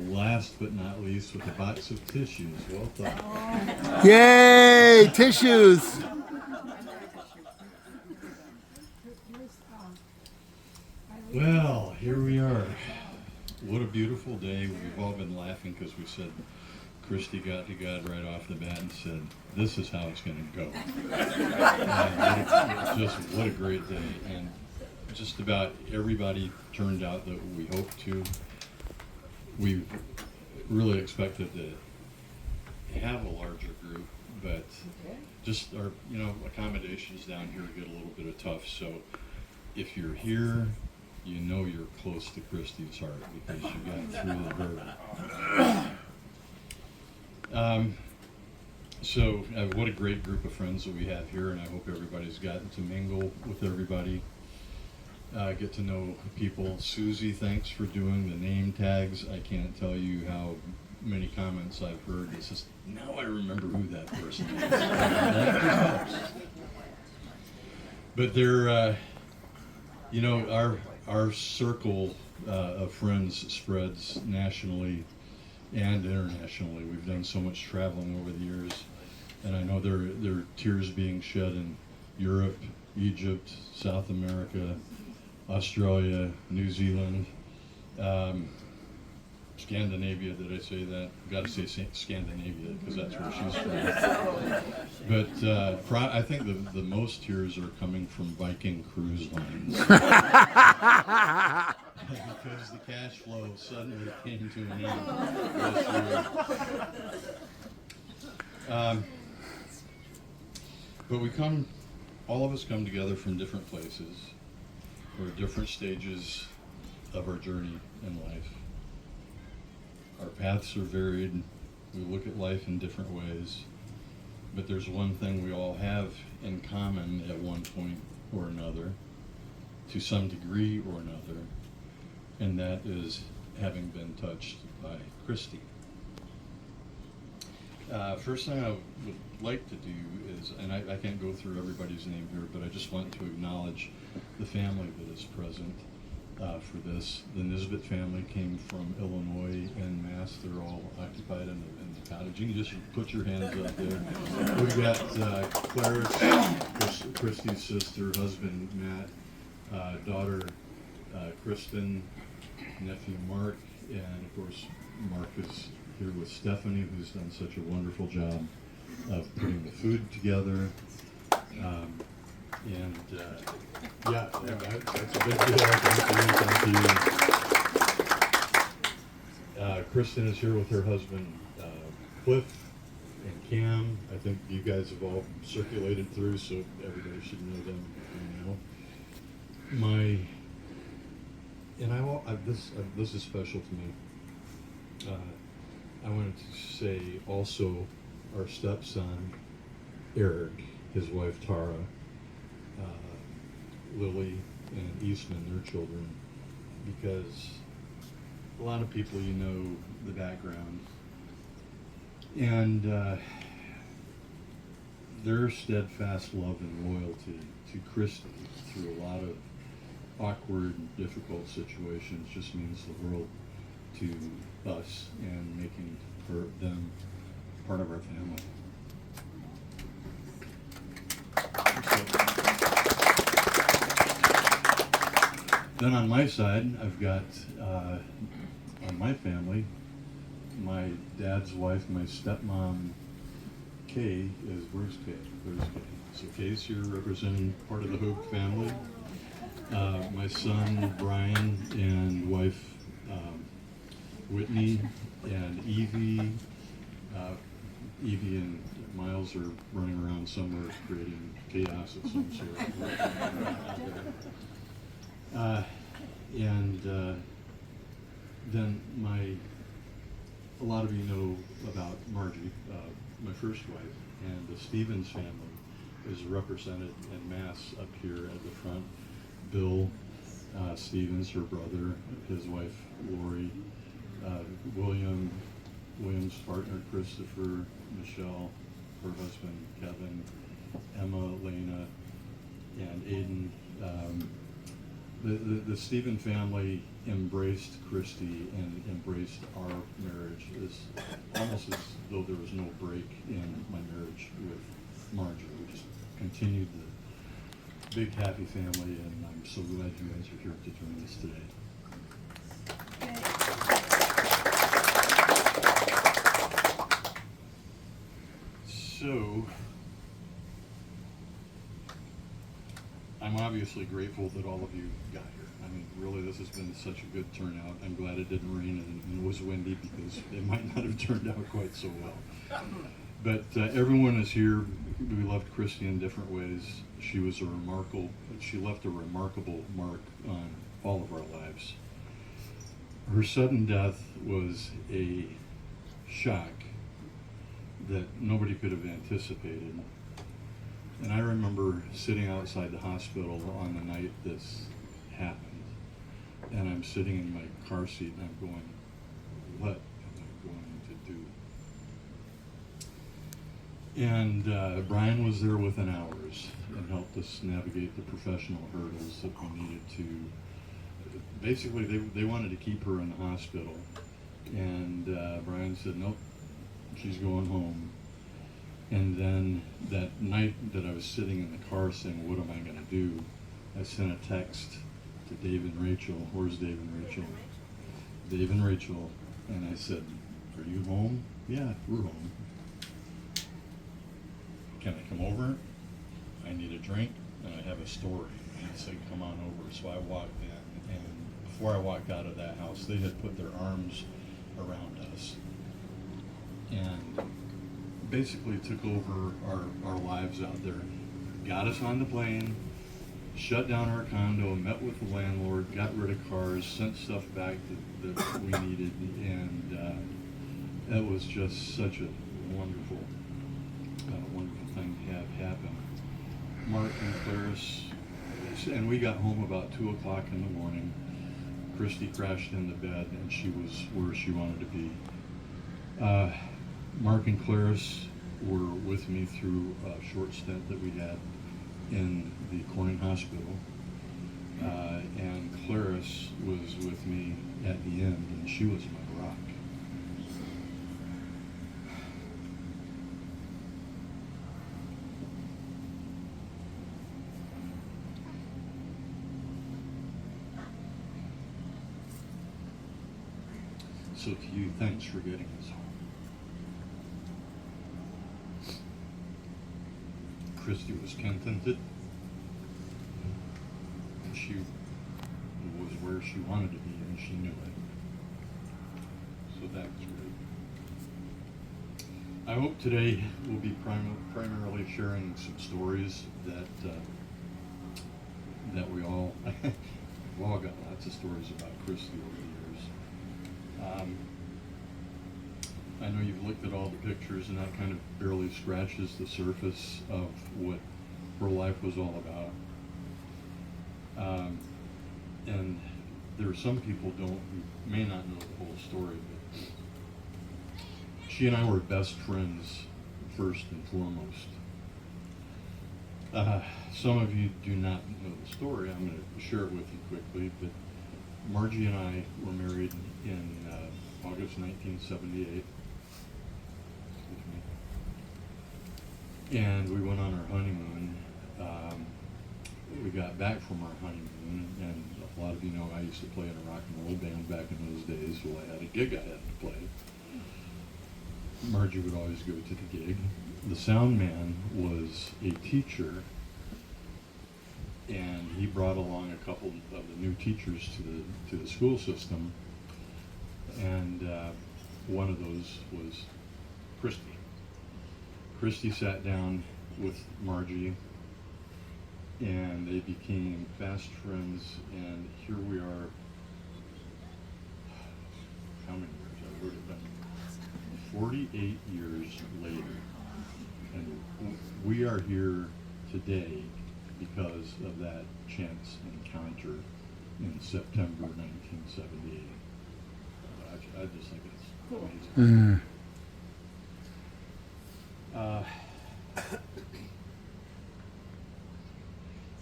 Last but not least, with a box of tissues. Well thought. Yay, tissues. Well, here we are. What a beautiful day. We've all been laughing because we said Kristi got to God right off the bat and said, this is how it's going to go. What a great day. And just about everybody turned out that we hoped to. We really expected to have a larger group, but just our, accommodations down here get a little bit of tough. So if you're here, you know you're close to Kristi's heart because you got through the hurdle. So what a great group of friends that we have here, and I hope everybody's gotten to mingle with everybody, get to know people. Susie, thanks for doing the name tags. I can't tell you how many comments I've heard. It's just, now I remember who that person is. That just helps. But they're, our circle of friends spreads nationally and internationally. We've done so much traveling over the years, and I know there are tears being shed in Europe, Egypt, South America, Australia, New Zealand, Scandinavia. Did I say that? Got to say Scandinavia because that's where she's from. But I think the most tears are coming from Viking cruise lines because the cash flow suddenly came to an end this year. But all of us come together from different places or different stages of our journey in life. Our paths are varied. We look at life in different ways. But there's one thing we all have in common at one point or another, to some degree or another, and that is having been touched by Kristi. First thing I would like to do is, and I can't go through everybody's name here, but I just want to acknowledge the family that is present for this. The Nisbet family came from Illinois en masse. They're all occupied in the cottage. You can just put your hands up there. We've got Clarice, Kristi's sister, husband Matt, daughter Kristen, nephew Mark, and of course Mark is here with Stephanie, who's done such a wonderful job of putting the food together. That's a big deal. Thank you. Kristen is here with her husband Cliff and Cam. I think you guys have all circulated through, so everybody should know them now. This is special to me. I wanted to say also our stepson Eric, his wife Tara, Lily and Eastman, their children, because a lot of people, the background, and their steadfast love and loyalty to Kristi through a lot of awkward, difficult situations just means the world to us and making them part of our family. Then on my side, I've got, on my family, my dad's wife, my stepmom, Kay, where's Kay? There's Kay. So Kay's here representing part of the Hoag family. My son, Brian, and wife, Whitney, and Evie. Evie and Miles are running around somewhere creating chaos of some sort. Then a lot of you know about Margie, my first wife, and the Stevens family is represented en masse up here at the front. Bill Stevens, her brother, his wife Lori, William's partner Christopher, Michelle, her husband Kevin, Emma, Lena, and Aiden, the Stephen family embraced Kristi and embraced our marriage as almost as though there was no break in my marriage with Marjorie. We just continued the big happy family, and I'm so glad you guys are here to join us today. So, I'm obviously grateful that all of you got here. I mean, really, this has been such a good turnout. I'm glad it didn't rain and was windy, because it might not have turned out quite so well. But everyone is here. We loved Kristi in different ways. She left a remarkable mark on all of our lives. Her sudden death was a shock that nobody could have anticipated. And I remember sitting outside the hospital on the night this happened, and I'm sitting in my car seat and I'm going, what am I going to do? And Brian was there within hours and helped us navigate the professional hurdles that we needed to. Basically, they wanted to keep her in the hospital, and Brian said, nope, she's going home. And then that night that I was sitting in the car saying, what am I going to do? I sent a text to Dave and Rachel. Where's Dave and Rachel? Dave and Rachel. And I said, are you home? Yeah, we're home. Can I come over? I need a drink and I have a story. And he said, come on over. So I walked in, and before I walked out of that house, they had put their arms around us and basically took over our lives out there. Got us on the plane, shut down our condo, met with the landlord, got rid of cars, sent stuff back that we needed, and that was just such a wonderful thing to have happen. Mark and Clarice, and we got home about 2 o'clock in the morning. Kristi crashed in the bed, and she was where she wanted to be. Mark and Clarice were with me through a short stint that we had in the Corning Hospital. And Clarice was with me at the end, and she was my rock. So to you, thanks for getting us home. Kristi was contented. She was where she wanted to be, and she knew it. So that was great. I hope today we'll be primarily sharing some stories that we all we've all got lots of stories about Kristi over the years. I know you've looked at all the pictures, and that kind of barely scratches the surface of what her life was all about. And there are some people who may not know the whole story, but she and I were best friends first and foremost. Some of you do not know the story. I'm going to share it with you quickly, but Margie and I were married in August 1978. And we went on our honeymoon. We got back from our honeymoon, and a lot of you know I used to play in a rock and roll band back in those days. Well, I had a gig I had to play. Margie would always go to the gig. The sound man was a teacher, and he brought along a couple of the new teachers to the school system, and one of those was Kristi. Kristi sat down with Margie, and they became fast friends, and here we are, how many years? I wrote it down. 48 years later, and we are here today because of that chance encounter in September 1978. I just think it's amazing.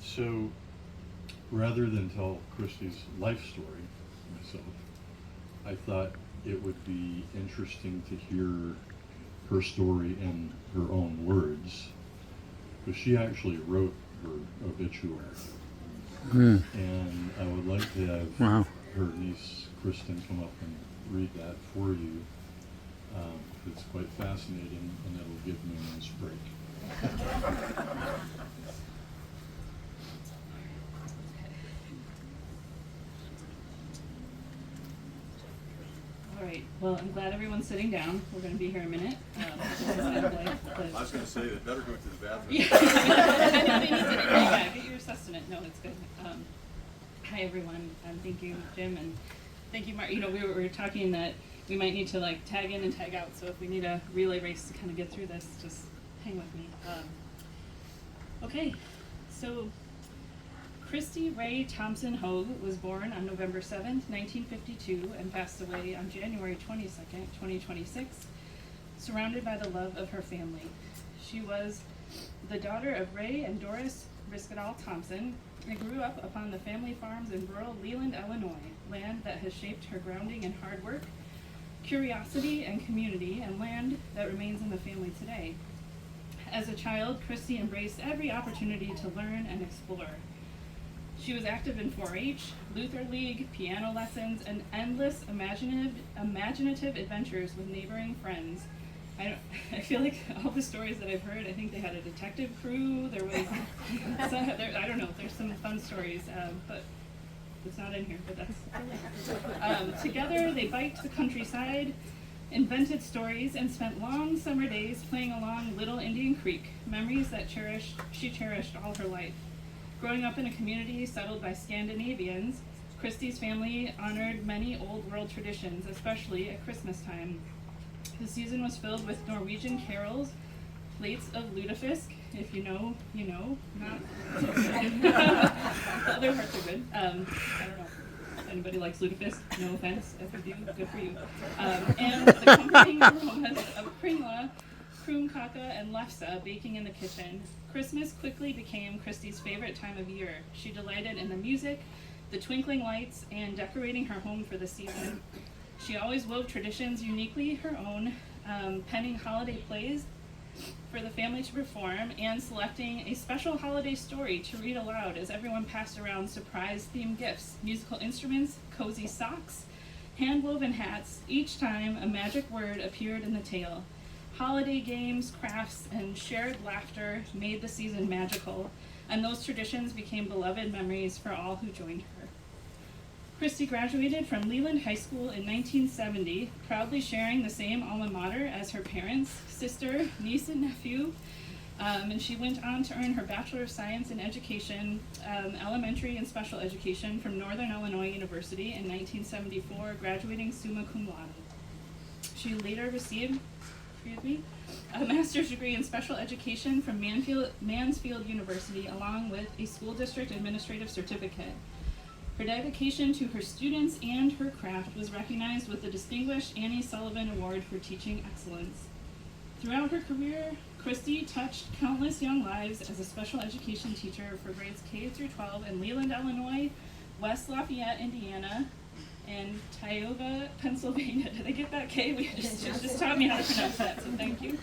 So rather than tell Kristi's life story myself, I thought it would be interesting to hear her story in her own words, because she actually wrote her obituary. And I would like to have her niece Kristen come up and read that for you. It's quite fascinating, and it'll give me a nice break. All right, well, I'm glad everyone's sitting down. We're going to be here a minute. I was going to say they better go to the bathroom. Yeah, I know they need to get your sustenance. No, it's good. Hi, everyone. Thank you, Jim, and thank you, Mark. You know, we were talking that we might need to like tag in and tag out. So if we need a relay race to kind of get through this, just hang with me. Okay, so Kristi Ray Thompson Hoag was born on November 7th, 1952, and passed away on January 22nd, 2026, surrounded by the love of her family. She was the daughter of Ray and Doris Riskadal Thompson, and grew up upon the family farms in rural Leland, Illinois, land that has shaped her grounding in hard work, curiosity, and community, and land that remains in the family today. As a child, Kristi embraced every opportunity to learn and explore. She was active in 4-H, Luther League, piano lessons, and endless imaginative adventures with neighboring friends. I feel like all the stories that I've heard, I think they had a detective crew, there was, I don't know, there's some fun stories, but it's not in here, but that's, together they biked the countryside, invented stories, and spent long summer days playing along Little Indian Creek, memories that she cherished all her life. Growing up in a community settled by Scandinavians, Kristi's family honored many old world traditions, especially at Christmas time. The season was filled with Norwegian carols, plates of lutefisk, if you know, you know, not the other parts are good. I don't know if anybody likes lutefisk, no offense, if you do, good for you. And the comforting aromas of kringla, kroomkaka, and lefse baking in the kitchen. Christmas quickly became Kristi's favorite time of year. She delighted in the music, the twinkling lights, and decorating her home for the season. She always wove traditions uniquely her own, penning holiday plays for the family to perform, and selecting a special holiday story to read aloud as everyone passed around surprise-themed gifts, musical instruments, cozy socks, hand-woven hats. Each time a magic word appeared in the tale. Holiday games, crafts, and shared laughter made the season magical, and those traditions became beloved memories for all who joined her. Kristi graduated from Leland High School in 1970, proudly sharing the same alma mater as her parents, sister, niece, and nephew. And she went on to earn her Bachelor of Science in Education, Elementary and Special Education from Northern Illinois University in 1974, graduating summa cum laude. She later received a master's degree in special education from Mansfield University, along with a school district administrative certificate. Her dedication to her students and her craft was recognized with the Distinguished Annie Sullivan Award for Teaching Excellence. Throughout her career, Kristi touched countless young lives as a special education teacher for grades K through 12 in Leland, Illinois, West Lafayette, Indiana, and Tioga, Pennsylvania. Did I get that? K? We just taught me how to pronounce that, so thank you.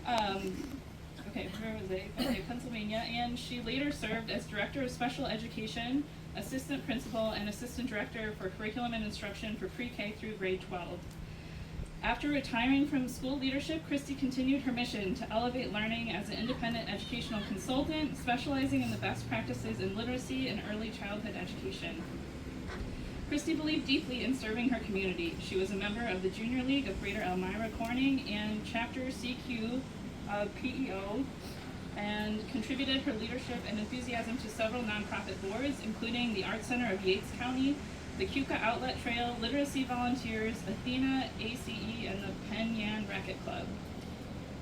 Okay, where was I? Okay, Pennsylvania. And she later served as Director of Special Education, Assistant Principal, and Assistant Director for Curriculum and Instruction for Pre-K through grade 12. After retiring from school leadership, Kristi continued her mission to elevate learning as an independent educational consultant, specializing in the best practices in literacy and early childhood education. Kristi believed deeply in serving her community. She was a member of the Junior League of Greater Elmira Corning and Chapter CQ of PEO, and contributed her leadership and enthusiasm to several nonprofit boards, including the Art Center of Yates County, the Keuka Outlet Trail, Literacy Volunteers, Athena, ACE, and the Penn Yan Racquet Club.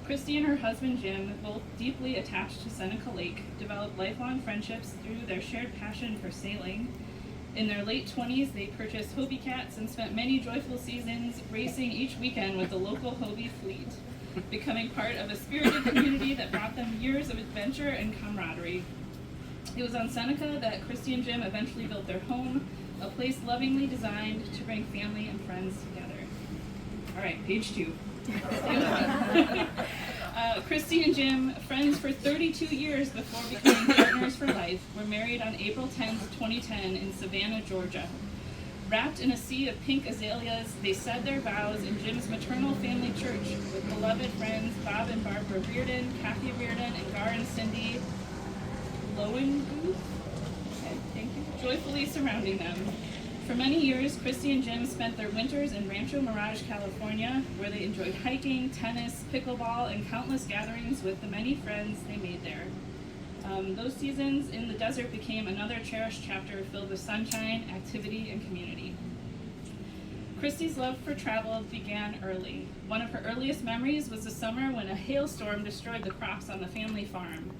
Kristi and her husband Jim, both deeply attached to Seneca Lake, developed lifelong friendships through their shared passion for sailing. In their late 20s, they purchased Hobie cats and spent many joyful seasons racing each weekend with the local Hobie fleet, becoming part of a spirited community that brought them years of adventure and camaraderie. It was on Seneca that Kristi and Jim eventually built their home, a place lovingly designed to bring family and friends together. All right, page 2. Stay with me. Kristi and Jim, friends for 32 years before becoming partners for life, were married on April 10th, 2010 in Savannah, Georgia. Wrapped in a sea of pink azaleas, they said their vows in Jim's maternal family church with beloved friends Bob and Barbara Reardon, Kathy Reardon, and Gar and Cindy Lowenguth, okay, thank you, joyfully surrounding them. For many years, Kristi and Jim spent their winters in Rancho Mirage, California, where they enjoyed hiking, tennis, pickleball, and countless gatherings with the many friends they made there. Those seasons in the desert became another cherished chapter filled with sunshine, activity, and community. Kristi's love for travel began early. One of her earliest memories was the summer when a hailstorm destroyed the crops on the family farm.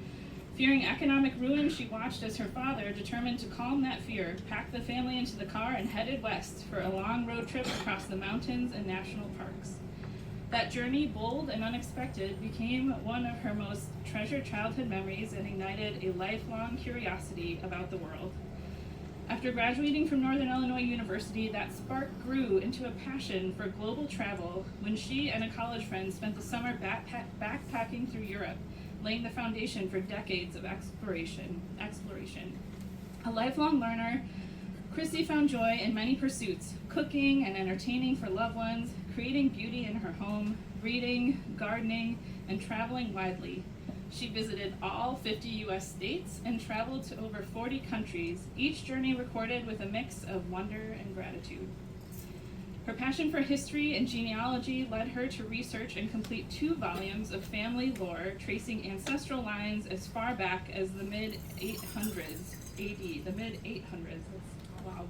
Fearing economic ruin, she watched as her father, determined to calm that fear, packed the family into the car and headed west for a long road trip across the mountains and national parks. That journey, bold and unexpected, became one of her most treasured childhood memories and ignited a lifelong curiosity about the world. After graduating from Northern Illinois University, that spark grew into a passion for global travel when she and a college friend spent the summer backpacking through Europe, laying the foundation for decades of exploration. A lifelong learner, Kristi found joy in many pursuits: cooking and entertaining for loved ones, creating beauty in her home, reading, gardening, and traveling widely. She visited all 50 U.S. states and traveled to over 40 countries, each journey recorded with a mix of wonder and gratitude. Her passion for history and genealogy led her to research and complete 2 volumes of family lore tracing ancestral lines as far back as the mid-800s AD, the mid-800s. Wow.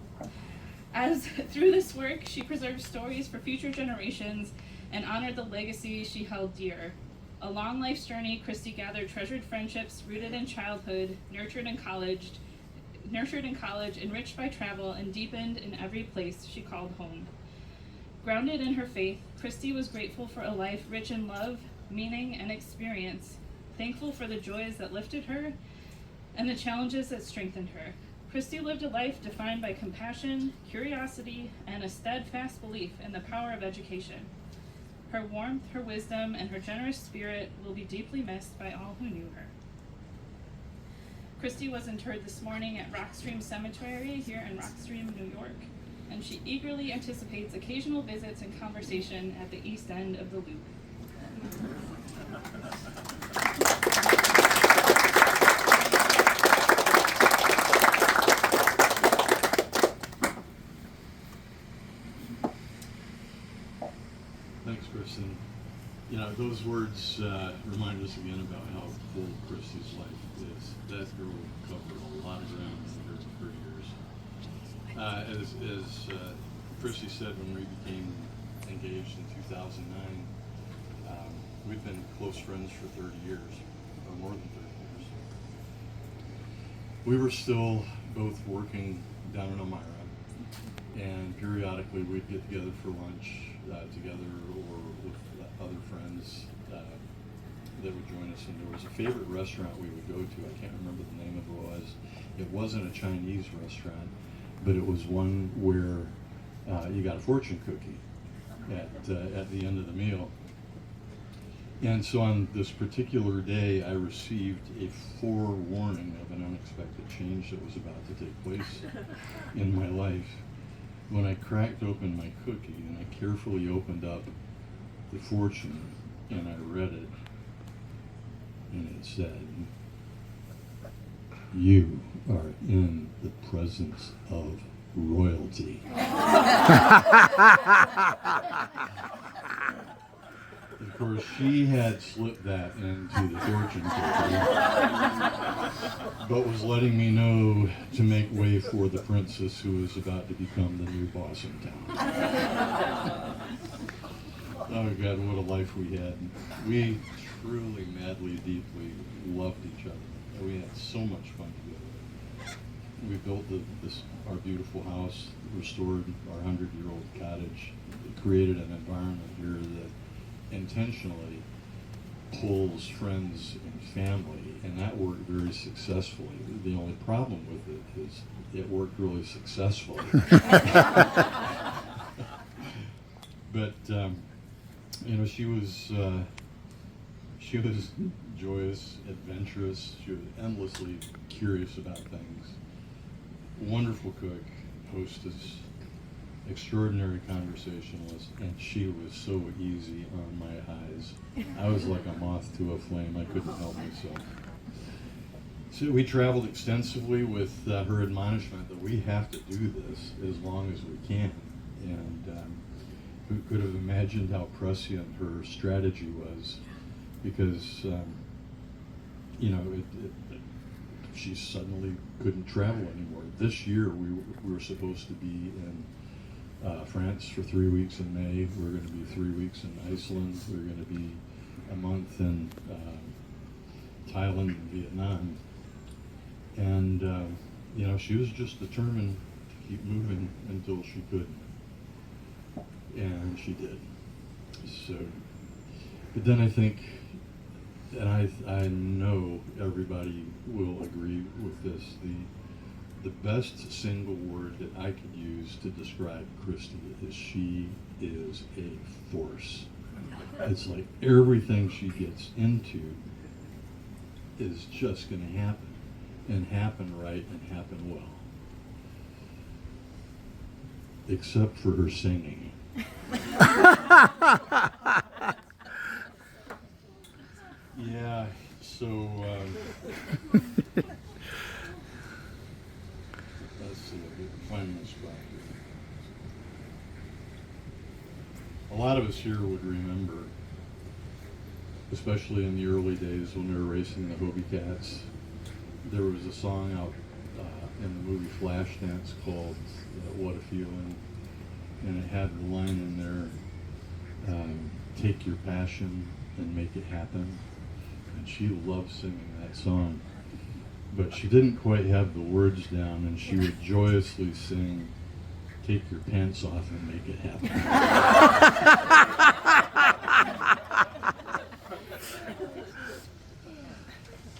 As through this work, she preserved stories for future generations and honored the legacy she held dear. A long life's journey, Kristi gathered treasured friendships rooted in childhood, nurtured in college, enriched by travel, and deepened in every place she called home. Grounded in her faith, Kristi was grateful for a life rich in love, meaning, and experience, thankful for the joys that lifted her and the challenges that strengthened her. Kristi lived a life defined by compassion, curiosity, and a steadfast belief in the power of education. Her warmth, her wisdom, and her generous spirit will be deeply missed by all who knew her. Kristi was interred this morning at Rockstream Cemetery here in Rockstream, New York, and she eagerly anticipates occasional visits and conversation at the east end of the loop. Thanks, Kristen. You know, those words remind us again about how full Kristi's life is. That girl covered a lot of ground in her years. As Kristi said when we became engaged in 2009, we've been close friends for 30 years, or more than 30 years. We were still both working down in Elmira, and periodically we'd get together for lunch together or with other friends that would join us. And there was a favorite restaurant we would go to. I can't remember the name of it was. It wasn't a Chinese restaurant, but it was one where you got a fortune cookie at the end of the meal. And so on this particular day, I received a forewarning of an unexpected change that was about to take place in my life. When I cracked open my cookie and I carefully opened up the fortune and I read it, and it said, "You are in the presence of royalty." Of course, she had slipped that into the fortune cookie, but was letting me know to make way for the princess who was about to become the new boss in town. Oh God, what a life we had. We truly, madly, deeply loved each other. We had so much fun together. We built our beautiful house, restored our 100-year-old cottage, created an environment here that intentionally pulls friends and family, and that worked very successfully. The only problem with it is it worked really successfully. But you know, she was joyous, adventurous. She was endlessly curious about things. Wonderful cook, hostess, extraordinary conversationalist, and she was so easy on my eyes. I was like a moth to a flame. I couldn't help myself. So we traveled extensively with her admonishment that we have to do this as long as we can. And who could have imagined how prescient her strategy was? Because you know, she suddenly couldn't travel anymore. This year we were supposed to be in France for 3 weeks in May. We're going to be 3 weeks in Iceland. We're going to be a month in Thailand and Vietnam. And you know, she was just determined to keep moving until she could, and she did. So, but then I think, and I know everybody will agree with this, the best single word that I could use to describe Kristi is she is a force. It's like everything she gets into is just going to happen, and happen right, and happen well. Except for her singing. Yeah, so let's see, I can find my spot here. A lot of us here would remember, especially in the early days when we were racing the Hoag Cats, there was a song out in the movie Flashdance called What a Feeling, and it had the line in there, take your passion and make it happen. And she loved singing that song, but she didn't quite have the words down, and she would joyously sing, take your pants off and make it happen.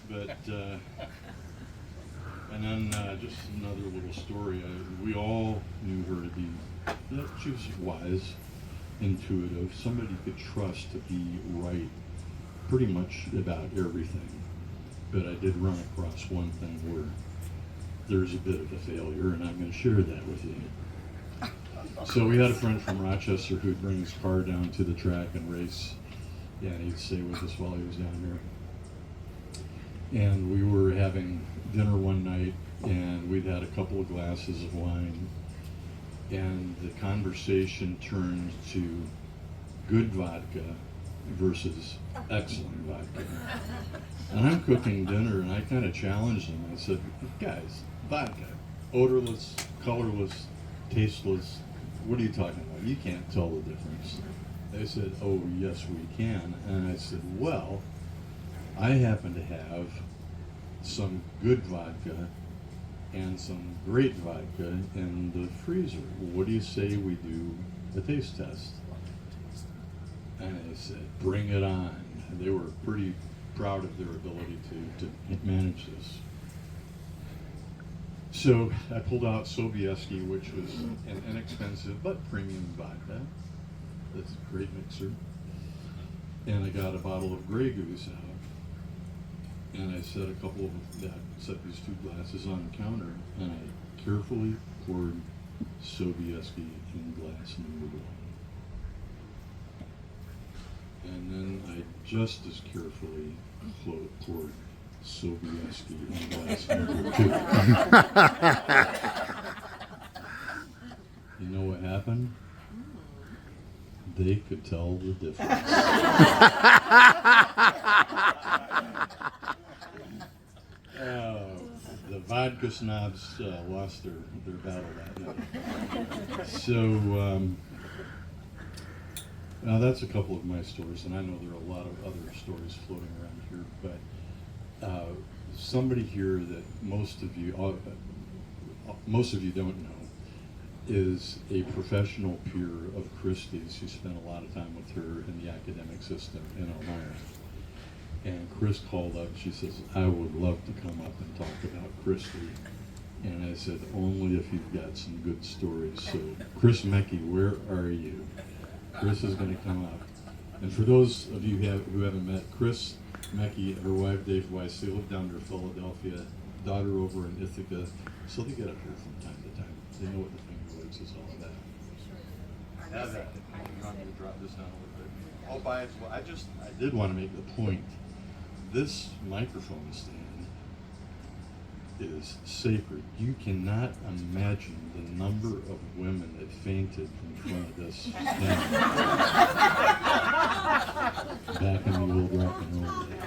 But and then just another little story, we all knew her to be, she was wise, intuitive, somebody you could trust to be right pretty much about everything. But I did run across one thing where there's a bit of a failure, and I'm going to share that with you. So we had a friend from Rochester who'd bring his car down to the track and race, and he'd stay with us while he was down here. And we were having dinner one night, and we'd had a couple of glasses of wine, and the conversation turned to good vodka versus excellent vodka. And I'm cooking dinner, and I kind of challenged them. I said, guys, vodka, odorless, colorless, tasteless, what are you talking about? You can't tell the difference. They said, oh, yes, we can. And I said, well, I happen to have some good vodka and some great vodka in the freezer. What do you say we do a taste test? And they said, bring it on. And they were pretty proud of their ability to manage this. So I pulled out Sobieski, which was an inexpensive but premium vodka. That's a great mixer. And I got a bottle of Grey Goose out. And I set set these two glasses on the counter, and I carefully poured Sobieski in glass number 1. And then I just as carefully poured Sobieski in glass number 2. You know what happened? They could tell the difference. The vodka snobs lost their battle that night. So now that's a couple of my stories, and I know there are a lot of other stories floating around here, but somebody here that most of you don't know is a professional peer of Kristi's who spent a lot of time with her in the academic system in Elmira. And Chris called up, she says, I would love to come up and talk about Kristi. And I said, only if you've got some good stories. So Chris Mecke, where are you? Chris is going to come up. And for those of you who haven't met Chris Mecke, her wife Dave Weiss, they live down near Philadelphia, daughter over in Ithaca, so they get up here from time to time. They know what the Finger Lakes is all about. Have that. You want me to drop this down a little bit? Oh, well, I did want to make the point. This microphone stand is sacred. You cannot imagine the number of women that fainted in front of this stand back in the old rock and roll days.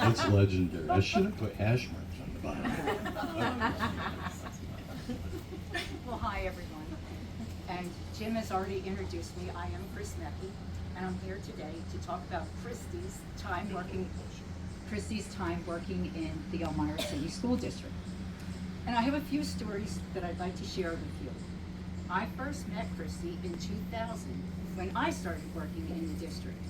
It's legendary. I should have put hash marks on the bottom. Well, hi everyone. And Jim has already introduced me. I am Chris Mecke, and I'm here today to talk about Kristi's time working in the Elmira City School District. And I have a few stories that I'd like to share with you. I first met Kristi in 2000 when I started working in the district.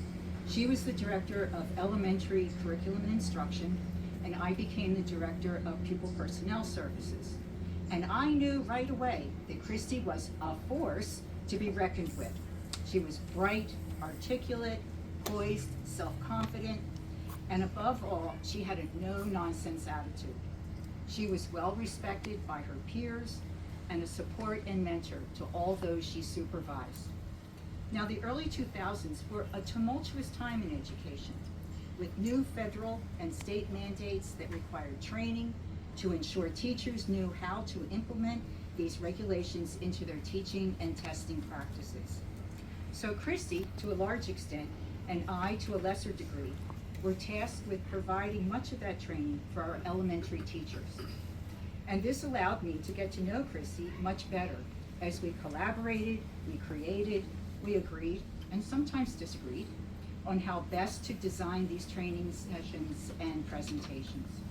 She was the director of elementary curriculum and instruction, and I became the director of pupil personnel services. And I knew right away that Kristi was a force to be reckoned with. She was bright, articulate, poised, self-confident, and above all, she had a no-nonsense attitude. She was well respected by her peers and a support and mentor to all those she supervised. Now, the early 2000s were a tumultuous time in education, with new federal and state mandates that required training to ensure teachers knew how to implement these regulations into their teaching and testing practices. So Kristi, to a large extent, and I, to a lesser degree, were tasked with providing much of that training for our elementary teachers. And this allowed me to get to know Kristi much better as we collaborated, we created, we agreed, and sometimes disagreed on how best to design these training sessions and presentations.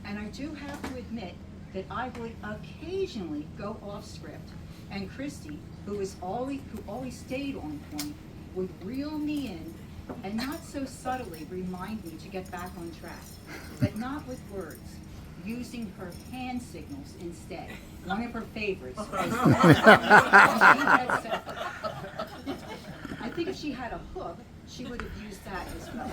And I do have to admit that I would occasionally go off script, and Kristi, who always stayed on point, would reel me in and not so subtly remind me to get back on track, but not with words, using her hand signals instead. One of her favorites. I think if she had a hook, she would have used that as well.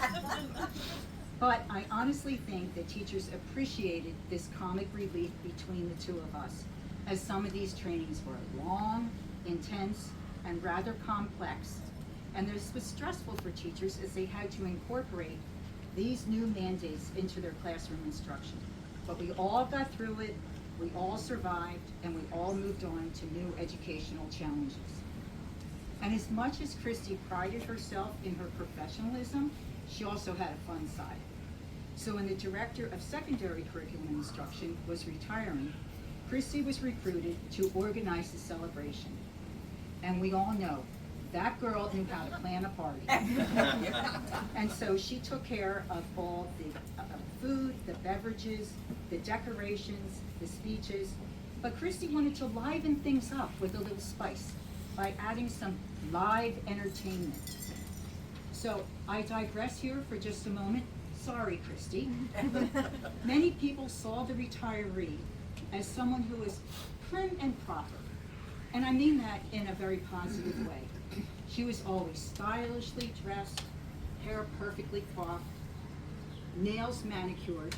But I honestly think that teachers appreciated this comic relief between the two of us, as some of these trainings were long, intense, and rather complex. And this was stressful for teachers as they had to incorporate these new mandates into their classroom instruction. But we all got through it, we all survived, and we all moved on to new educational challenges. And as much as Kristi prided herself in her professionalism, she also had a fun side. So when the director of secondary curriculum instruction was retiring, Kristi was recruited to organize the celebration. And we all know, that girl knew how to plan a party. And so she took care of all the food, the beverages, the decorations, the speeches. But Kristi wanted to liven things up with a little spice by adding some live entertainment. So I digress here for just a moment. Sorry, Kristi. Many people saw the retiree as someone who was prim and proper. And I mean that in a very positive way. She was always stylishly dressed, hair perfectly coiffed, nails manicured,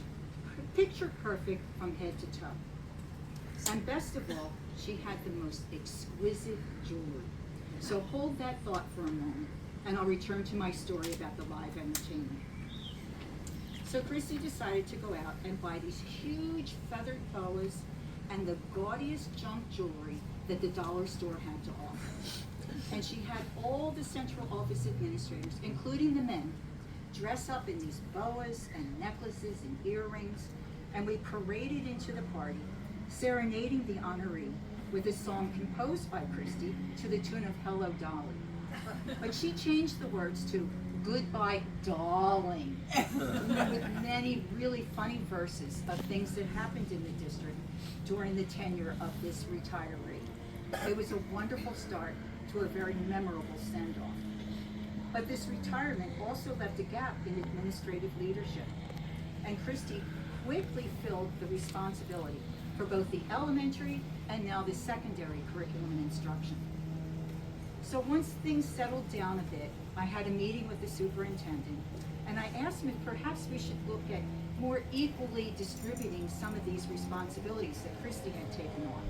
picture perfect from head to toe. And best of all, she had the most exquisite jewelry. So hold that thought for a moment, and I'll return to my story about the live entertainment. So Kristi decided to go out and buy these huge feathered boas and the gaudiest junk jewelry that the dollar store had to offer. And she had all the central office administrators, including the men, dress up in these boas and necklaces and earrings, and we paraded into the party, serenading the honoree with a song composed by Kristi to the tune of Hello Dolly. But she changed the words to Goodbye Darling, with many really funny verses of things that happened in the district during the tenure of this retiree. It was a wonderful start to a very memorable send-off. But this retirement also left a gap in administrative leadership. And Kristi quickly filled the responsibility for both the elementary and now the secondary curriculum and instruction. So once things settled down a bit, I had a meeting with the superintendent, and I asked him if perhaps we should look at more equally distributing some of these responsibilities that Kristi had taken on,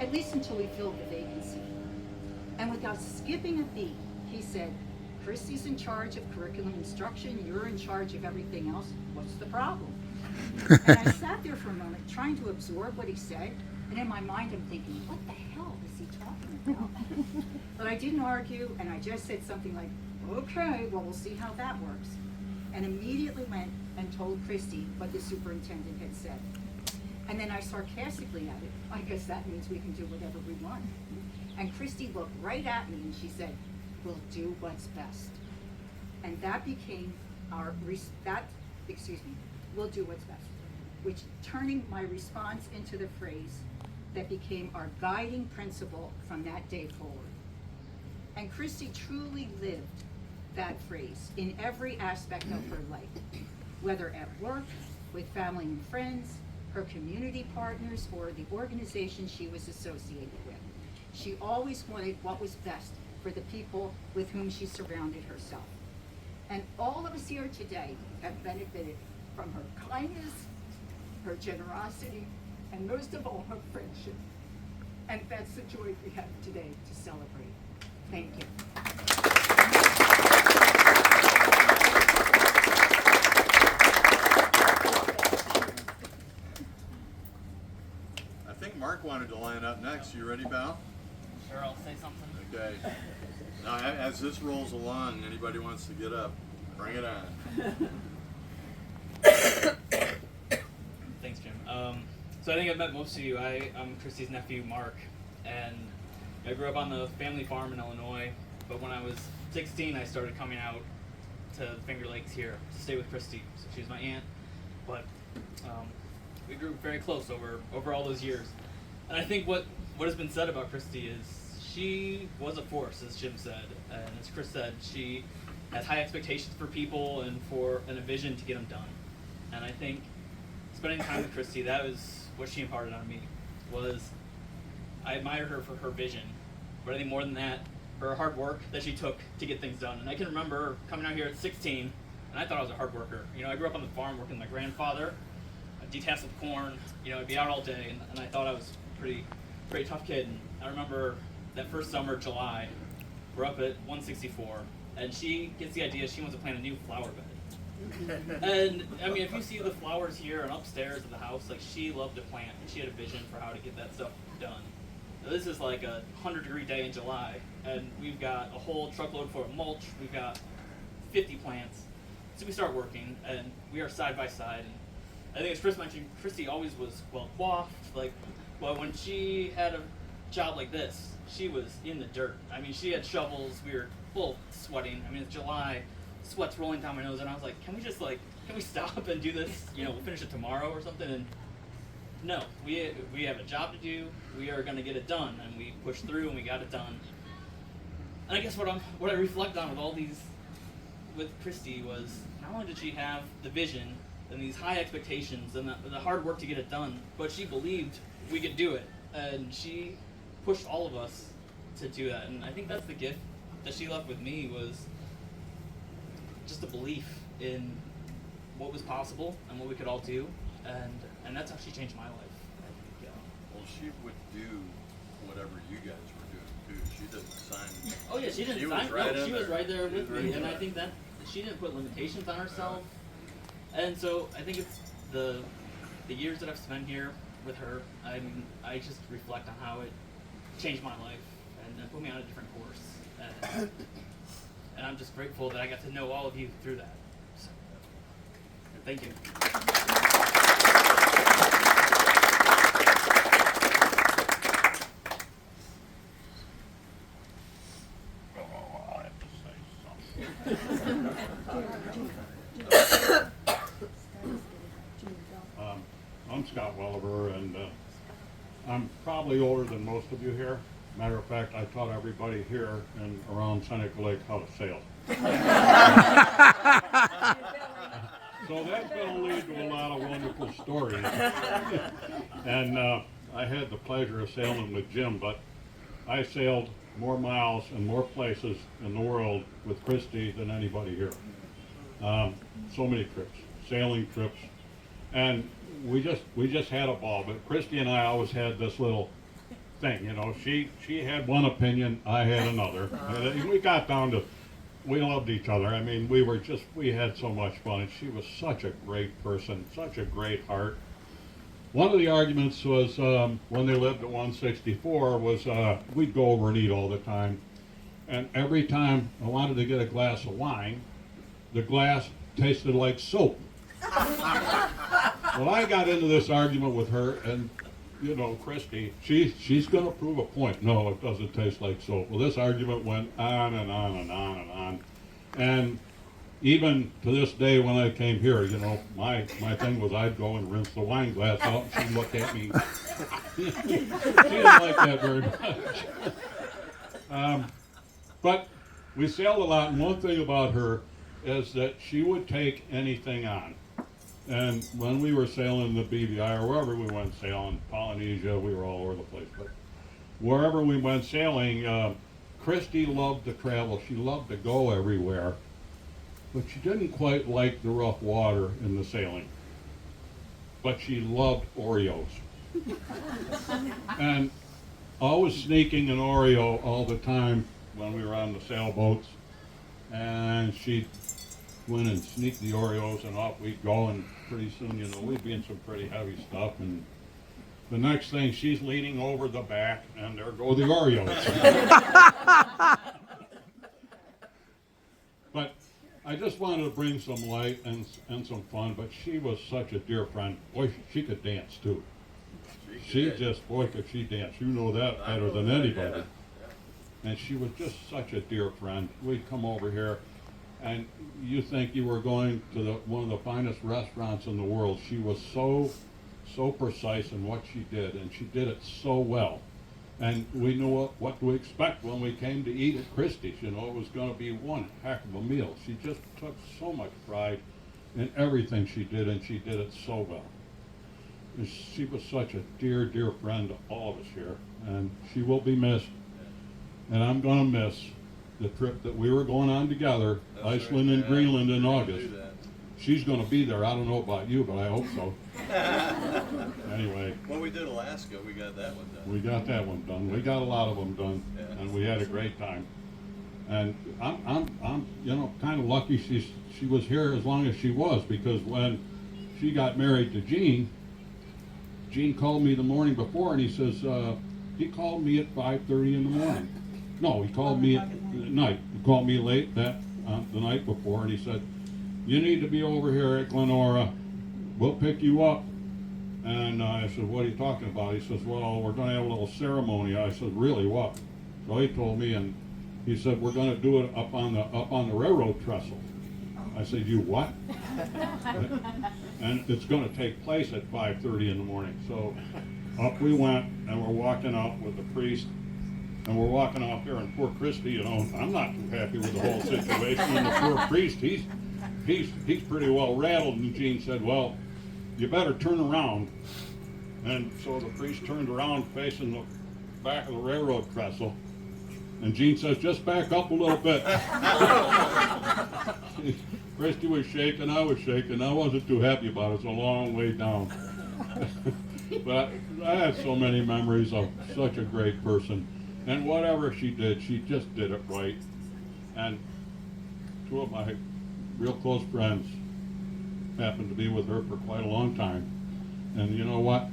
at least until we filled the vacancy. And without skipping a beat, he said, Kristi's in charge of curriculum instruction, you're in charge of everything else, what's the problem? And I sat there for a moment trying to absorb what he said, and in my mind I'm thinking, what the hell is he talking about? But I didn't argue, and I just said something like, okay, well, we'll see how that works. And immediately went and told Kristi what the superintendent had said. And then I sarcastically added, I guess that means we can do whatever we want. And Kristi looked right at me and she said, we'll do what's best. And that became we'll do what's best, which turning my response into the phrase that became our guiding principle from that day forward. And Kristi truly lived that phrase in every aspect of her life, whether at work, with family and friends, her community partners, or the organization she was associated with. She always wanted what was best for the people with whom she surrounded herself. And all of us here today have benefited from her kindness, her generosity, and most of all, her friendship. And that's the joy we have today to celebrate. Thank you. I think Mark wanted to line up next. You ready, pal? Sure, I'll say something. Okay. Now, as this rolls along, anybody wants to get up, bring it on. Thanks, Jim. So I think I've met most of you. I'm Kristi's nephew, Mark, and I grew up on the family farm in Illinois, but when I was 16, I started coming out to the Finger Lakes here to stay with Kristi. So she was my aunt, but we grew very close over all those years. And I think what has been said about Kristi is she was a force, as Jim said, and as Chris said, she has high expectations for people and a vision to get them done. And I think spending time with Kristi, that was what she imparted on me. I admire her for her vision, but I think more than that, her hard work that she took to get things done. And I can remember coming out here at 16, and I thought I was a hard worker. You know, I grew up on the farm working with my grandfather. I'd detasseled corn. You know, I'd be out all day, and I thought I was a pretty tough kid. And I remember that first summer, July, we're up at 164, and she gets the idea she wants to plant a new flower bed. And I mean, if you see the flowers here and upstairs of the house, like, she loved to plant, and she had a vision for how to get that stuff done. Now, this is like a 100-degree day in July, and we've got a whole truckload full of mulch. We've got 50 plants. So we start working, and we are side by side. And I think, as Chris mentioned, Kristi always was well coiffed. Well, when she had a job like this, she was in the dirt. I mean, she had shovels. We were both sweating. I mean, it's July. Sweat's rolling down my nose, and I was like, can we stop and do this? You know, we'll finish it tomorrow or something. And no, we have a job to do. We are going to get it done, and we pushed through, and we got it done. And I guess what I reflect on with Kristi was, not only did she have the vision and these high expectations and the hard work to get it done, but she believed we could do it, and she pushed all of us to do that. And I think that's the gift that she left with me, was just a belief in what was possible and what we could all do, and that's how she changed my life. I think, Well, she would do whatever you guys were doing, too. She didn't sign. oh yeah, she didn't She sign. was right No, in she was there. right there She was with right me, and there. I think that she didn't put limitations on herself. And so I think it's the years that I've spent here with her. I mean, I just reflect on how it changed my life and put me on a different course. And I'm just grateful that I got to know all of you through that. So, thank you. I'm Scott Welliver, and I'm probably older than most of you here. Matter of fact, I taught everybody here and around Seneca Lake how to sail. So that's going to lead to a lot of wonderful stories. And I had the pleasure of sailing with Jim, but I sailed more miles and more places in the world with Kristi than anybody here. So many trips, sailing trips, and we just had a ball. But Kristi and I always had this little thing, you know. She had one opinion, I had another, and we got down to, we loved each other. I mean, we had so much fun, and she was such a great person, such a great heart. One of the arguments was when they lived at 164 was we'd go over and eat all the time, and every time I wanted to get a glass of wine, the glass tasted like soap. Well, I got into this argument with her, and you know, Kristi, she's going to prove a point. No, it doesn't taste like soap. Well, this argument went on and on and on and on, and even to this day when I came here, you know, my thing was I'd go and rinse the wine glass out, and she'd look at me. She didn't like that very much. But we sailed a lot, and one thing about her is that she would take anything on. And when we were sailing the BVI or wherever we went sailing, Polynesia, we were all over the place, but wherever we went sailing, Kristi loved to travel. She loved to go everywhere, but she didn't quite like the rough water in the sailing. But she loved Oreos. And always sneaking an Oreo all the time when we were on the sailboats. And she'd went and sneak the Oreos, and off we'd go, and pretty soon, you know, we'd be in some pretty heavy stuff, and the next thing she's leaning over the back, and there go the Oreos. But I just wanted to bring some light and some fun, but she was such a dear friend. Boy, she could dance too. She just, boy, could she dance. You know that better than anybody. And she was just such a dear friend. We'd come over here, and you think you were going to one of the finest restaurants in the world. She was so precise in what she did, and she did it so well. And we knew what to expect when we came to eat at Kristi's. You know, it was going to be one heck of a meal. She just took so much pride in everything she did, and she did it so well. And she was such a dear, dear friend to all of us here, and she will be missed. And I'm going to miss the trip that we were going on together, Iceland and Greenland in August. She's going to be there. I don't know about you, but I hope so. Anyway. Well, we did Alaska. We got that one done. We got that one done. We got a lot of them done, Yeah. and we had a great time. And I'm you know, kind of lucky she was here as long as she was, because when she got married to Gene called me the morning before, and he says he called me at 5:30 in the morning. No, he called me at night. He called me late the night before, and he said, "You need to be over here at Glenora. We'll pick you up." And I said, "What are you talking about?" He says, "Well, we're going to have a little ceremony." I said, "Really, what?" So he told me, and he said, "We're going to do it up on the railroad trestle." I said, "You what?" And it's going to take place at 5:30 in the morning. So up we went, and we're walking out with the priest, and we're walking out there, and poor Kristi, you know, I'm not too happy with the whole situation. And the poor priest, he's pretty well rattled. And Gene said, "Well, you better turn around." And so the priest turned around facing the back of the railroad trestle. And Gene says, "Just back up a little bit." Kristi was shaking, I was shaking. I wasn't too happy about it. It's a long way down. But I had so many memories of such a great person. And whatever she did, she just did it right. And two of my real close friends happened to be with her for quite a long time. And you know what?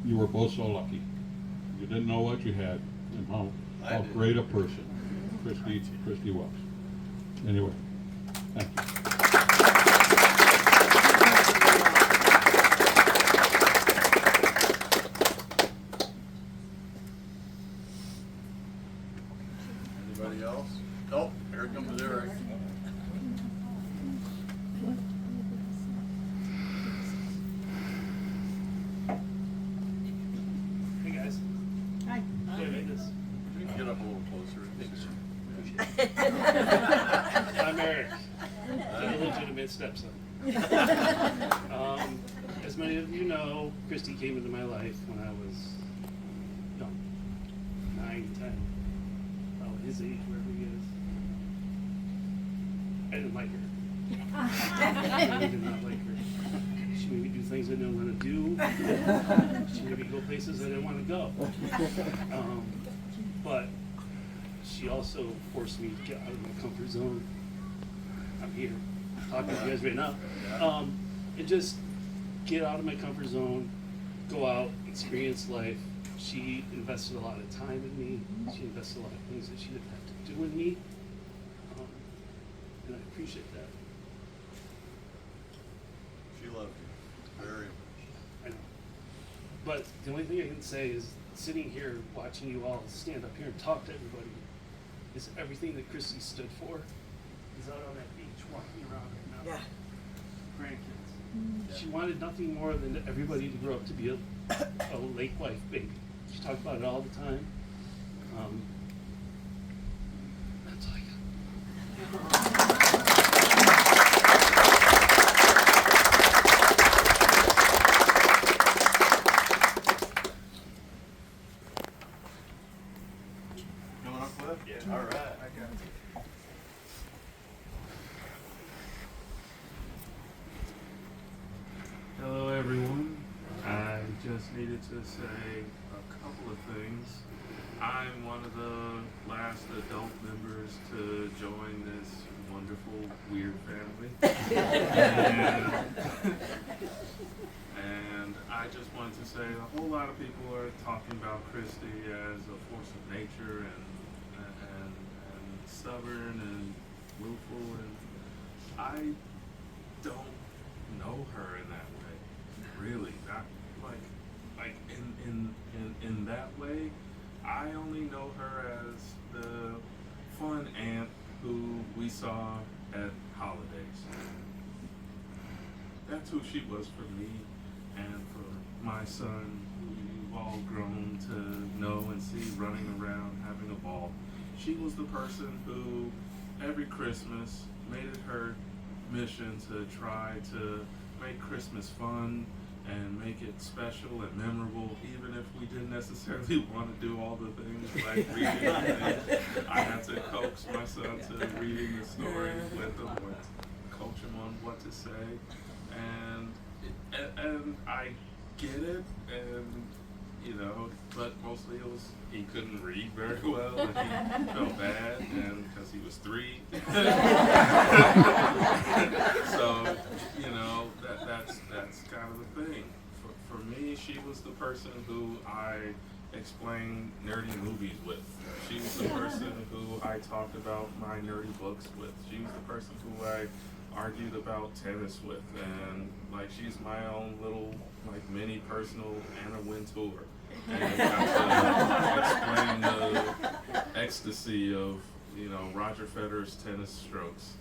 You were both so lucky. You didn't know what you had, and how great a person Kristi was. Anyway, thank you. Anybody else? Oh, here comes Eric. Hey guys. Hi. Yeah, I made this. I'm Eric, the illegitimate stepson. As many of you know, Kristi came into my life when I was young, 9, 10, about his age, wherever he is. I didn't like her. I did not like her. She made me do things I didn't want to do. She made me go places I didn't want to go. But she also forced me to get out of my comfort zone. I'm here talking to you guys right now. And just get out of my comfort zone, go out, experience life. She invested a lot of time in me. She invested a lot of things that she didn't have to do in me. And I appreciate that. She loved you very much. I know. But the only thing I can say is sitting here watching you all stand up here and talk to everybody is everything that Kristi stood for is out on that beach walking around right now. Yeah. Grandkids. She wanted nothing more than everybody to grow up to be a lake life baby. She talked about it all the time. That's all I got. Coming up, Cliff? Yeah. All right. I got you. Hello everyone. I just needed to say a couple of things. I'm one of the last adult members to join this wonderful, weird family. and I just wanted to say a whole lot of people are talking about Kristi as a force of nature and stubborn and willful, and I don't know her in that way. Really, not like in that way. I only know her as the fun aunt who we saw at holidays. That's who she was for me and for my son, who you've all grown to know and see running around having a ball. She was the person who every Christmas made it her mission to try to make Christmas fun and make it special and memorable, even if we didn't necessarily want to do all the things like reading it. I had to coax my son to reading the story with him, or coach him on what to say, and I get it, and you know, but mostly it was he couldn't read very well, and he felt bad, and because he was 3. So, you know, that's kind of the thing. For me, she was the person who I explained nerdy movies with. She was the person who I talked about my nerdy books with. She was the person who I argued about tennis with, and like she's my own little like mini personal Anna Wintour. And got to explain the ecstasy of, you know, Roger Federer's tennis strokes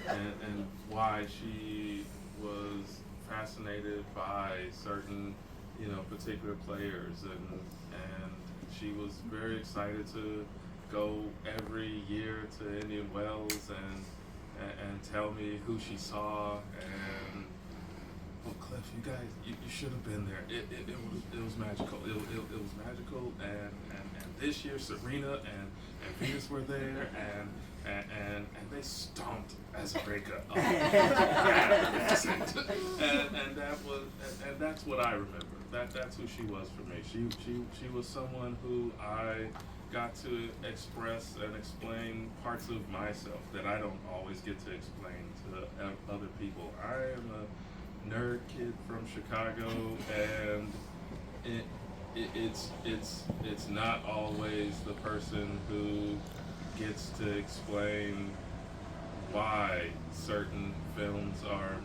and why she was fascinated by certain, you know, particular players, and she was very excited to go every year to Indian Wells and tell me who she saw. And well, Cliff, you guys, you should have been there. It was magical. It was magical, and this year Serena and Venus were there, and they stomped Azteca up. and that's what I remember. That's who she was for me. She was someone who I got to express and explain parts of myself that I don't always get to explain to other people. I am a nerd kid from Chicago, and it's not always the person who gets to explain why certain films are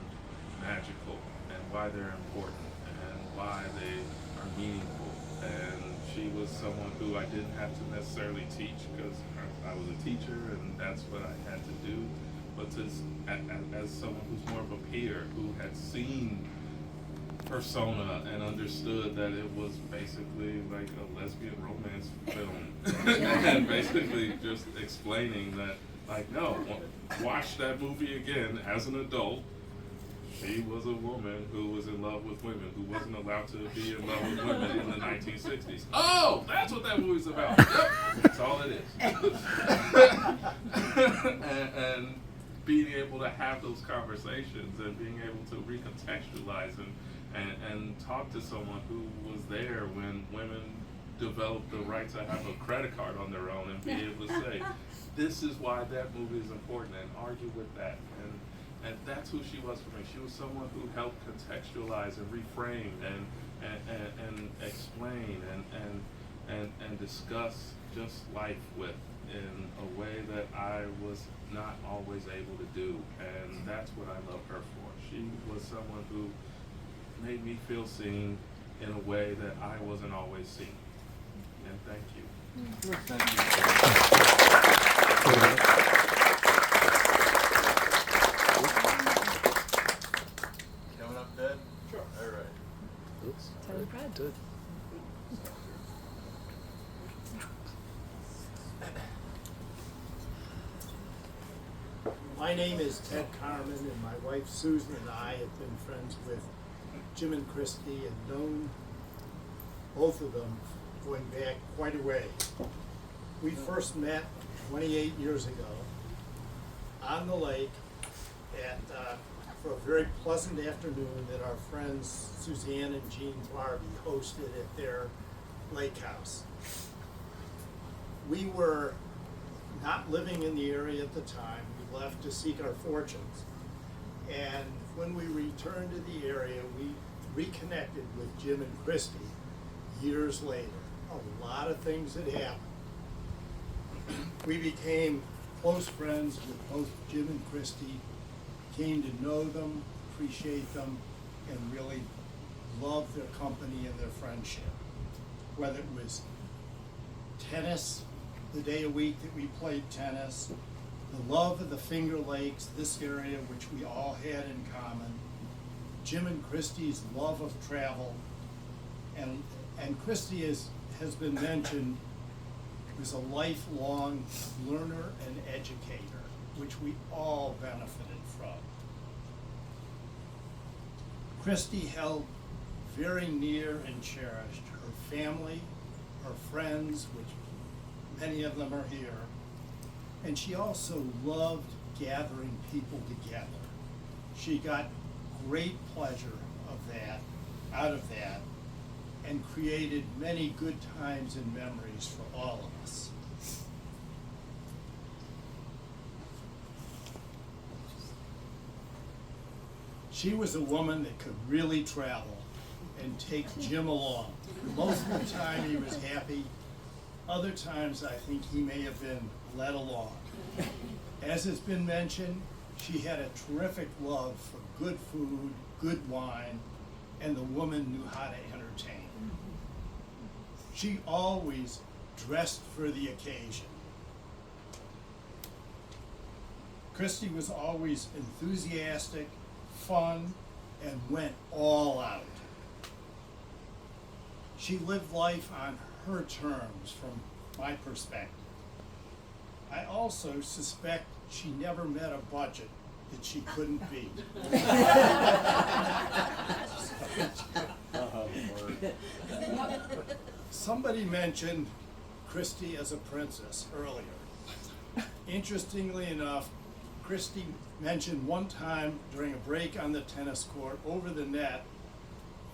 magical and why they're important and why they are meaningful. And she was someone who I didn't have to necessarily teach, because I was a teacher and that's what I had to do. But as someone who's more of a peer, who had seen persona and understood that it was basically like a lesbian romance film. And basically just explaining that, like, no, watch that movie again as an adult. She was a woman who was in love with women, who wasn't allowed to be in love with women in the 1960s. Oh, that's what that movie's about. Yep, that's all it is. and being able to have those conversations and being able to recontextualize and talk to someone who was there when women developed the right to have a credit card on their own and be able to say, this is why that movie is important, and argue with that. And that's who she was for me. She was someone who helped contextualize and reframe and explain and discuss just life with in a way that I was not always able to do. And that's what I love her for. She was someone who made me feel seen in a way that I wasn't always seen. And thank you. Thank you. Coming up, Ted? Sure. All right. Tell you, Brad. Good. My name is Ted Carmen, and my wife Susan and I have been friends with Jim and Kristi and known both of them going back quite a way. We first met 28 years ago on the lake for a very pleasant afternoon that our friends Suzanne and Jean Barbie hosted at their lake house. We were not living in the area at the time. We left to seek our fortunes. And when we returned to the area, we reconnected with Jim and Kristi years later. A lot of things had happened. We became close friends with both Jim and Kristi, came to know them, appreciate them, and really love their company and their friendship. Whether it was tennis, the day a week that we played tennis, the love of the Finger Lakes, this area which we all had in common, Jim and Kristi's love of travel, and Kristi has been mentioned, was a lifelong learner and educator, which we all benefited from. Kristi held very near and cherished her family, her friends, which many of them are here, and she also loved gathering people together. She got great pleasure out of that, and created many good times and memories for all of us. She was a woman that could really travel and take Jim along. Most of the time he was happy. Other times I think he may have been led along. As has been mentioned, she had a terrific love for good food, good wine, and the woman knew how to entertain. She always dressed for the occasion. Kristi was always enthusiastic, fun, and went all out. She lived life on her terms from my perspective. I also suspect she never met a budget that she couldn't beat. Somebody mentioned Kristi as a princess earlier. Interestingly enough, Kristi mentioned one time during a break on the tennis court over the net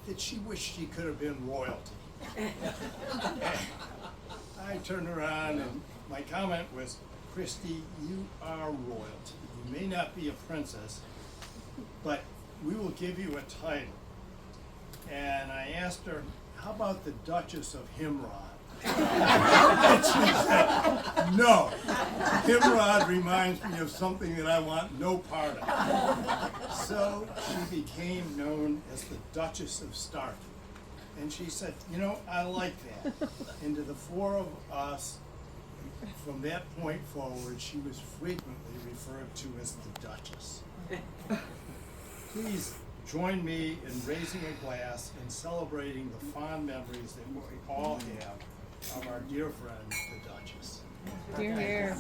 that she wished she could have been royalty. I turned around and my comment was, Kristi, you are royalty. You may not be a princess, but we will give you a title. And I asked her, how about the Duchess of Himrod? And she said, no, Himrod reminds me of something that I want no part of. So she became known as the Duchess of Starkey. And she said, you know, I like that. And to the four of us, from that point forward, she was frequently referred to as the Duchess. Please join me in raising a glass and celebrating the fond memories that we all have of our dear friend, the Duchess. Here, here.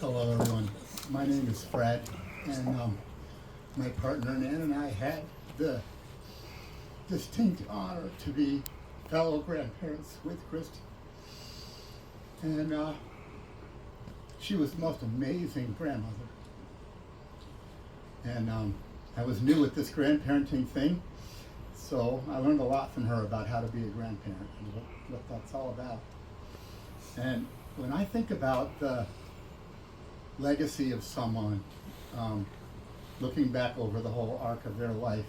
Hello, everyone. My name is Fred, and my partner Nan and I had the distinct honor to be fellow grandparents with Kristi. And she was the most amazing grandmother. And I was new at this grandparenting thing, so I learned a lot from her about how to be a grandparent and what that's all about. And when I think about the legacy of someone, looking back over the whole arc of their life,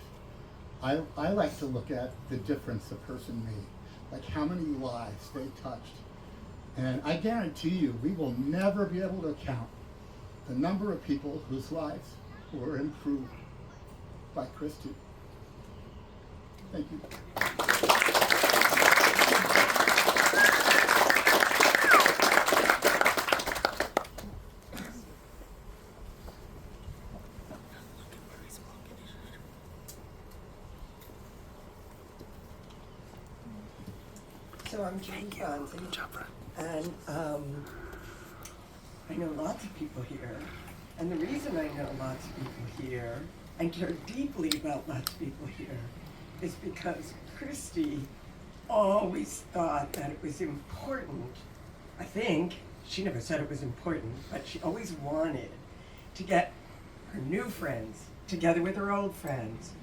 I like to look at the difference a person made, like how many lives they touched. And I guarantee you, we will never be able to count the number of people whose lives were improved by Kristi. Thank you. So I'm Jane Fonzie, and I know lots of people here. And the reason I know lots of people here and care deeply about lots of people here is because Kristi always thought that it was important. I think she never said it was important, but she always wanted to get her new friends together with her old friends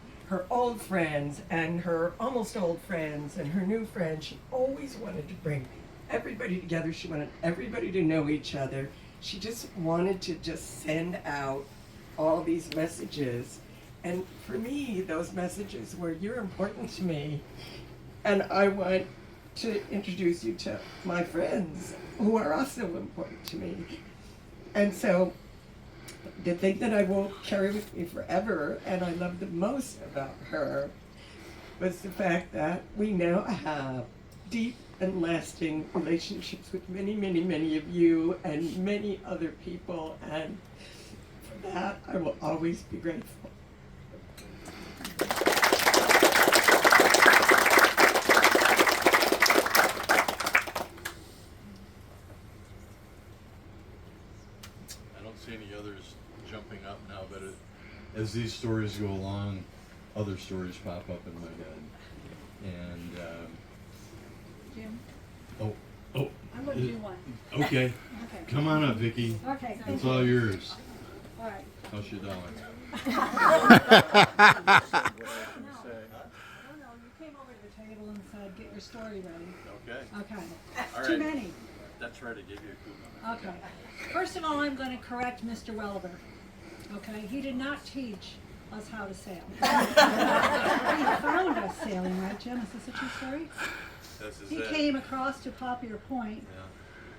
and her almost old friends and her new friends. She always wanted to bring everybody together. She wanted everybody to know each other. She just wanted to just send out all these messages. And for me, those messages were, you're important to me, and I want to introduce you to my friends who are also important to me. And so the thing that I will carry with me forever, and I love the most about her, was the fact that we now have deep and lasting relationships with many, many, many of you and many other people, and for that I will always be grateful. I don't see any others jumping up now, but as these stories go along, other stories pop up in my head. And Jim, oh, I'm going to do one. okay. Okay. Come on up, Vicki. Okay. It's all yours. All right. How's your dollar? No, you came over to the table and said, get your story ready. Okay. Okay. All Too right. many. That's right, I gave you a coupon. Okay. First of all, I'm going to correct Mr. Welliver. Okay, he did not teach us how to sail. He found us sailing, right, Jim? Is this a true story? This is He it. came across to Popular Point Yeah.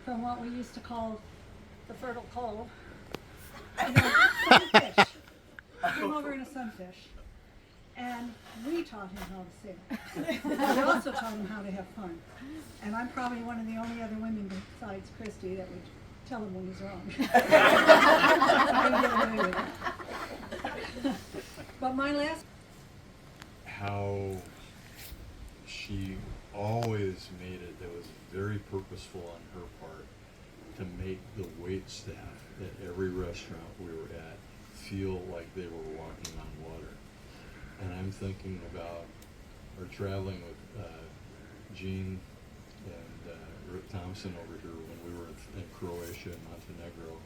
from what we used to call the Fertile Cove. You know, sunfish. He came over in a sunfish. And we taught him how to sail. We also taught him how to have fun. And I'm probably one of the only other women besides Kristi that would tell him when he's wrong. I can get away with it. But my last... How she always made it, that was very purposeful on her part, to make the wait staff at every restaurant we were at feel like they were walking on water. And I'm thinking about our traveling with Gene and Rick Thompson over here when we were in Croatia and Montenegro.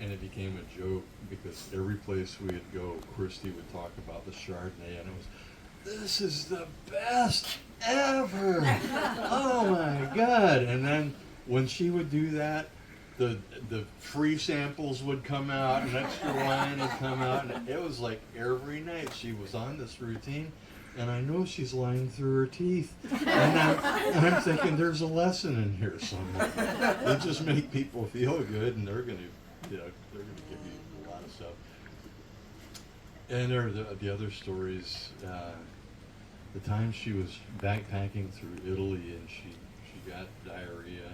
And it became a joke because every place we'd go, Kristi would talk about the Chardonnay, and it was, this is the best ever. Oh my God. And then when she would do that, the free samples would come out and extra wine would come out, and it was like every night she was on this routine, and I know she's lying through her teeth, and I'm thinking there's a lesson in here somewhere. They just make people feel good, and they're gonna give you a lot of stuff. And there are the other stories. The time she was backpacking through Italy, and she got diarrhea.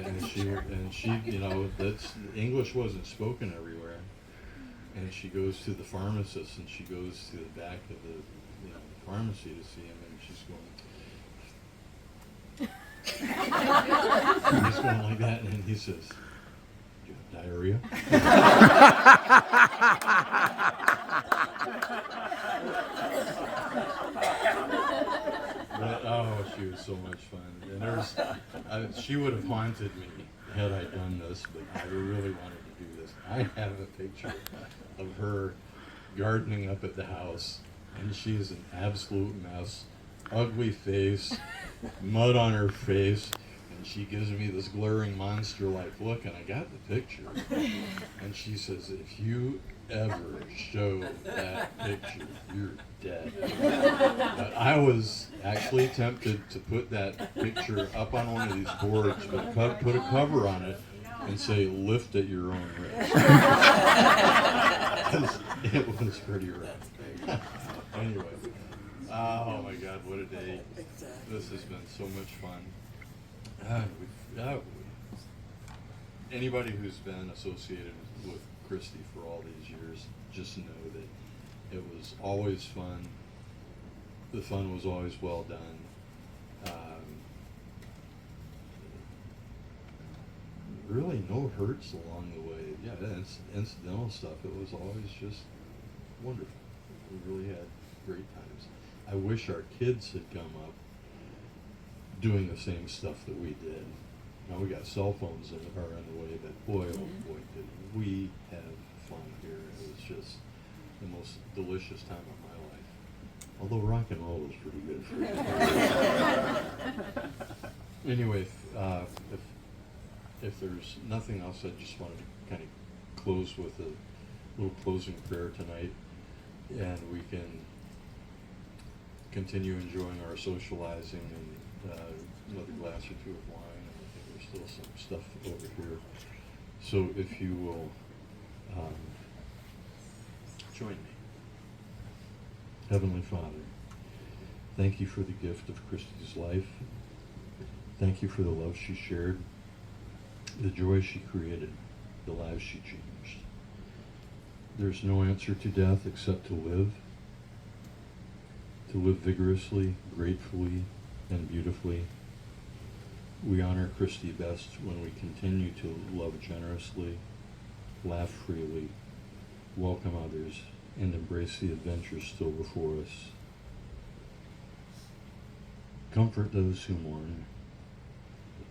And she, you know, that's English wasn't spoken everywhere. And she goes to the pharmacist, and she goes to the back of the, you know, the pharmacy to see him, and she's going like that, and he says, "Do you have diarrhea?" But, oh, she was so much fun. And she would have haunted me had I done this, but I really wanted to do this. I have a picture of her gardening up at the house, and she is an absolute mess. Ugly face, mud on her face, and she gives me this glaring monster-like look, and I got the picture. And she says, "If you ever show that picture, you're dead." But I was actually tempted to put that picture up on one of these boards, but put a cover on it and say, "Lift at your own risk." 'Cause it was pretty rough. Anyway, oh my God, what a day. This has been so much fun. Anybody who's been associated with Kristi for all these years, just know that it was always fun. The fun was always well done. Really no hurts along the way. Yeah, incidental stuff. It was always just wonderful. We really had great times. I wish our kids had come up doing the same stuff that we did. Now we got cell phones that are in the way, but boy, oh boy, did we have fun here. It was just the most delicious time of my life. Although rock and roll was pretty good for me. Anyway, if there's nothing else, I just wanted to kind of close with a little closing prayer tonight, and we can continue enjoying our socializing and another glass or two of wine, and I think there's still some stuff over here. So if you will join me. Heavenly Father, thank you for the gift of Kristi's life. Thank you for the love she shared, the joy she created, the lives she changed. There's no answer to death except to live vigorously, gratefully, and beautifully. We honor Kristi best when we continue to love generously, laugh freely, welcome others, and embrace the adventures still before us. Comfort those who mourn.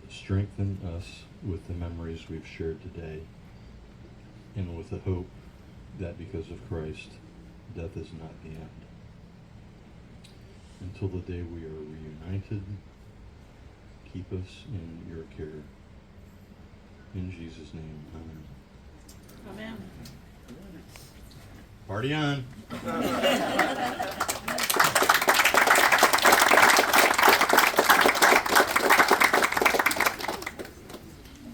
Strengthen us with the memories we've shared today, and with the hope that because of Christ, death is not the end. Until the day we are reunited, keep us in your care. In Jesus' name, amen. Amen. Party on.